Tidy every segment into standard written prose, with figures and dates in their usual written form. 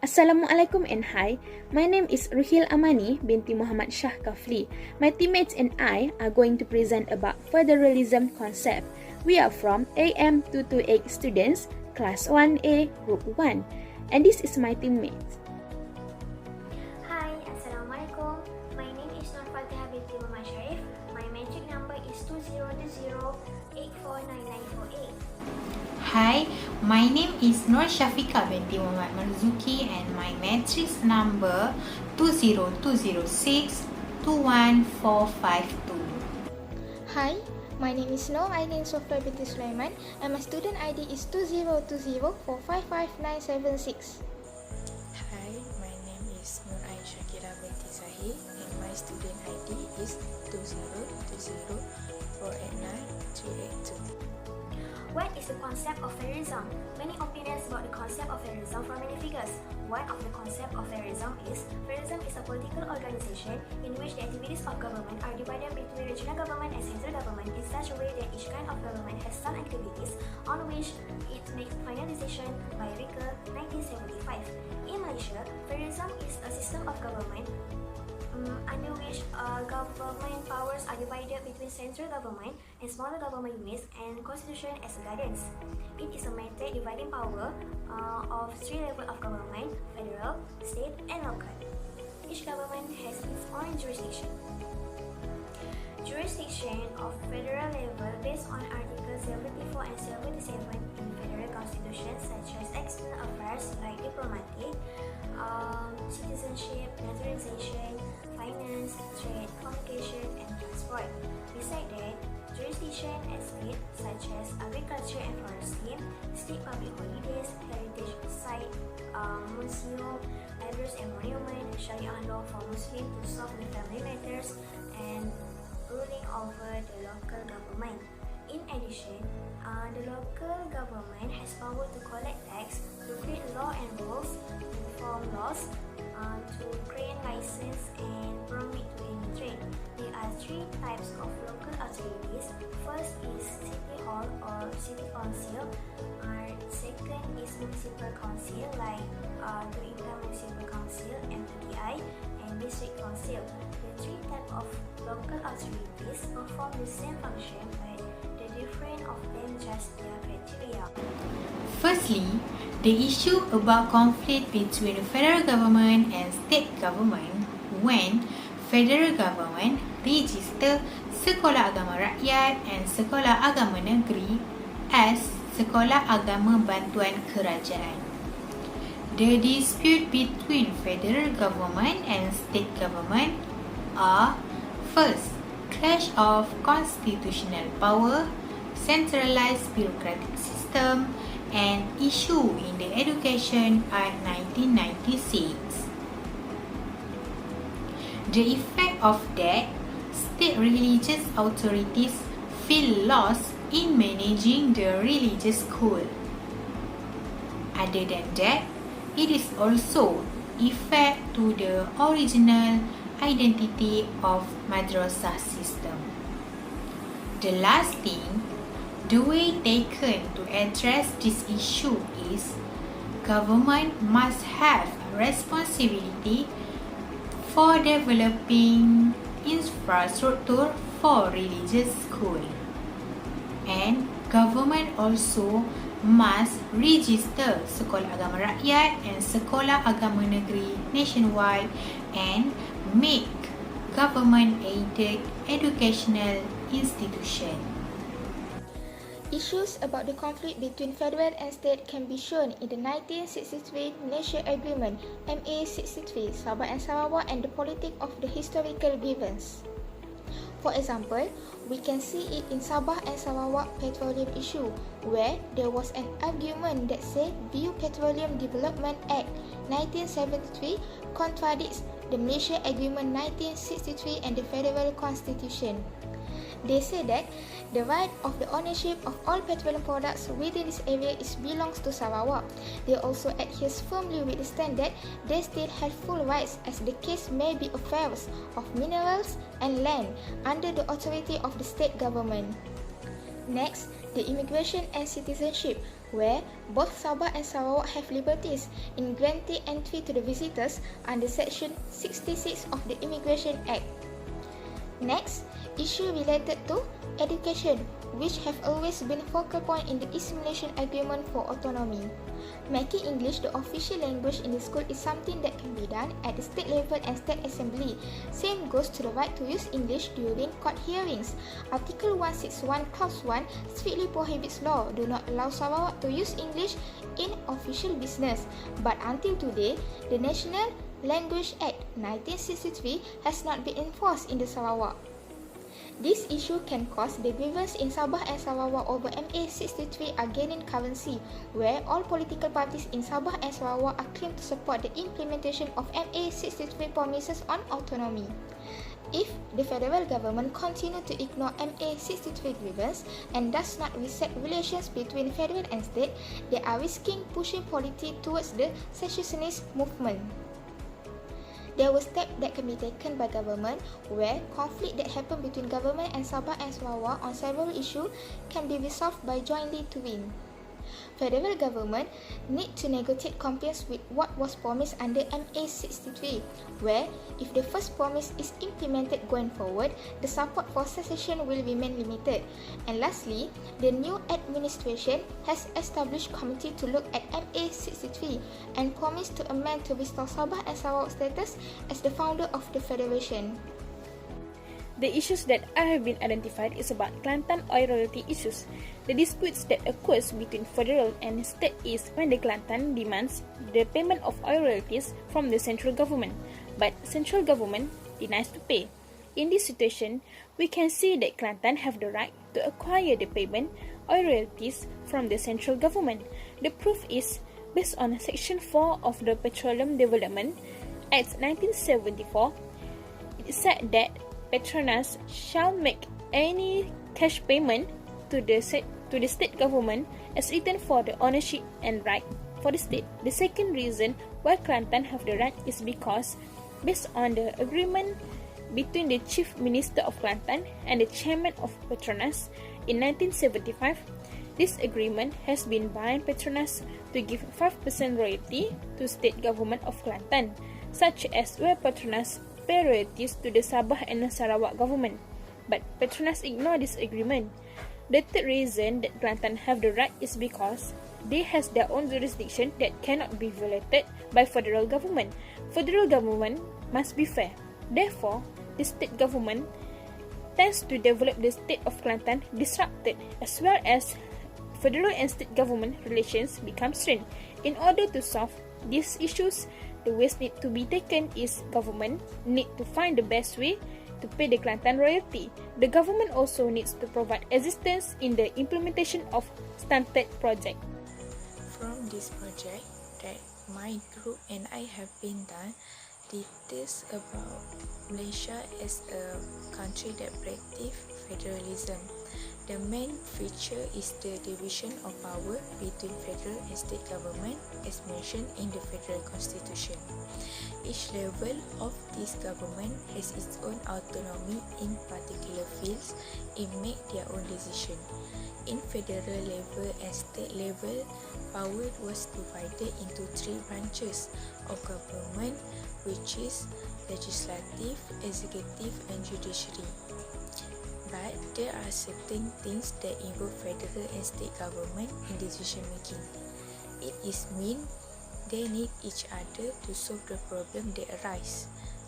Assalamualaikum and hi. My name is RUHIL AMANI binti MUHAMAD SHAH KAFLI. My teammates and I are going to present about federalism concept. We are from AM228 students, class 1A, group 1. And this is my teammates. Hi, Assalamualaikum. My name is FATEHAH binti SHARIF. My metric number is 2020849948. Hi, my name is SYAFIQAH binti MERZUKI and my matrix number 20206-21452. Hi, my name is AININ binti SULAIMAN and my student ID is 2020455976. Hi, my name is NURAIN binti ZAHIR and my student ID is 2020489382. What is the concept of federalism? Many opinions about the concept of federalism from many figures. One of the concept of federalism is a political organization in which the activities of government are divided between regional government and central government in such a way that each kind of government has some activities on which it makes final decision by Article 1975. In Malaysia, federalism is a system of government under which government powers are divided between central government and smaller government units and constitution as a guidance. It is a method dividing power of three levels of government: federal, state, and local. Each government has its own jurisdiction. Jurisdiction of federal level based on Article 74 and 77 in federal constitution, such as external affairs like diplomatic, citizenship, naturalization, finance, trade, communication, and transport. Besides that, jurisdiction at state such as agriculture and forestry, state public holidays, heritage site, museum, libraries and monument, Sharia law for Muslims to solve the family matters, and ruling over the local government. In addition, the local government has power to collect tax, to create law and rules, to form laws, to grant license and permit to any trade. There are three types of local authorities. First is city hall or city council. Second is municipal council like Inter Municipal Council (MUHD) and district council. The three types of local authorities perform the same function, but the difference of them just their criteria. Firstly, the issue about conflict between the federal government and state government when federal government register sekolah agama rakyat and sekolah agama negeri as sekolah agama bantuan kerajaan. The dispute between federal government and state government are: first, clash of constitutional power, centralized bureaucratic system, and issue in the Education Act 1996. The effect of that, state religious authorities feel lost in managing the religious school. Other than that, it is also effect to the original identity of madrasah system. The last thing, the way taken to address this issue is government must have responsibility for developing infrastructure for religious school, and government also must register sekolah agama rakyat and sekolah agama negeri nationwide and make government aided educational institution. Issues about the conflict between federal and state can be shown in the 1963 Malaysia Agreement MA63, Sabah and Sarawak, and the politics of the historical grievance. For example, we can see it in Sabah and Sarawak petroleum issue, where there was an argument that said Bio Petroleum Development Act 1973 contradicts the Malaysia Agreement 1963 and the Federal Constitution. They say that the right of the ownership of all petroleum products within this area belongs to Sarawak. They also adhere firmly with the stand that they still have full rights, as the case may be affairs of minerals and land under the authority of the state government. Next, the immigration and citizenship. where both Sabah and Sarawak have liberties in granting entry to the visitors under Section 66 of the Immigration Act. Next, issue related to education, which have always been focal point in the East Malaysian Agreement for Autonomy. Making English the official language in the school is something that can be done at the state level and state assembly. Same goes to the right to use English during court hearings. Article 161 Clause 1 strictly prohibits law do not allow Sarawak to use English in official business. But until today, the National Language Act 1963 has not been enforced in the Sarawak. This issue can cause the grievance in Sabah and Sarawak over MA 63 are gaining currency, where all political parties in Sabah and Sarawak are claimed to support the implementation of MA 63 promises on autonomy. If the federal government continue to ignore MA 63 grievance and does not reset relations between federal and state, they are risking pushing politics towards the secessionist movement. There were steps that can be taken by government where conflict that happen between government and Sabah and Sarawak on several issues can be resolved by jointly to win. Federal government need to negotiate compliance with what was promised under MA 63, where if the first promise is implemented going forward, the support for secession will remain limited. And lastly, the new administration has established committee to look at MA 63 and promised to amend to restore Sabah and Sarawak status as the founder of the federation. The issues that have been identified is about Kelantan oil royalty issues. The disputes that occurs between federal and state is when the Kelantan demands the payment of oil royalties from the central government, but central government denies to pay. In this situation, we can see that Kelantan have the right to acquire the payment oil royalties from the central government. The proof is based on Section 4 of the Petroleum Development Act 1974. It said that Petronas shall make any cash payment to the state government as written for the ownership and right for the state. The second reason why Kelantan have the right is because based on the agreement between the Chief Minister of Kelantan and the Chairman of Petronas in 1975, this agreement has been bind Petronas to give 5% royalty to state government of Kelantan, such as where Petronas pay royalties to the Sabah and Sarawak government. But Petronas ignore this agreement. The third reason that Kelantan have the right is because they has their own jurisdiction that cannot be violated by federal government. Federal government must be fair. Therefore, the state government tends to develop the state of Kelantan disrupted, as well as federal and state government relations become strained. In order to solve these issues, the ways need to be taken is government need to find the best way to pay the Kelantan royalty. The government also needs to provide assistance in the implementation of stunted project. From this project that my group and I have been done, details about Malaysia as a country that practice federalism. The main feature is the division of power between federal and state government as mentioned in the Federal Constitution. Each level of this government has its own autonomy in particular fields and make their own decision. In federal level and state level, power was divided into three branches of government, which is legislative, executive and judiciary. But there are certain things that involve federal and state government in decision making. It is mean they need each other to solve the problem that arise.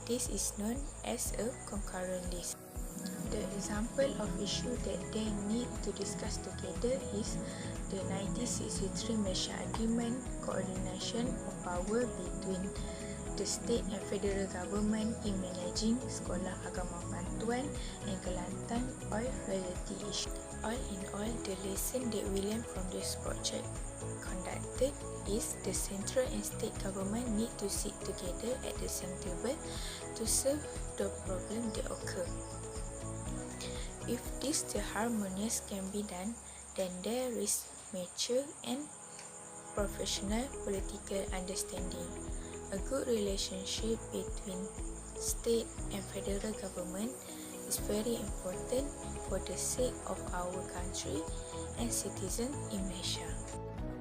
This is known as a concurrent list. The example of issue that they need to discuss together is the 1963 Malaysia Agreement, coordination of power between the state and federal government in managing Sekolah Agama Bantuan and Kelantan oil royalty issue. All in all, the lesson that we learn from this project conducted is the central and state government need to sit together at the same table to solve the problem that occur. If this the harmonious can be done, then there is mature and professional political understanding. A good relationship between state and federal government is very important for the sake of our country and citizens in Malaysia.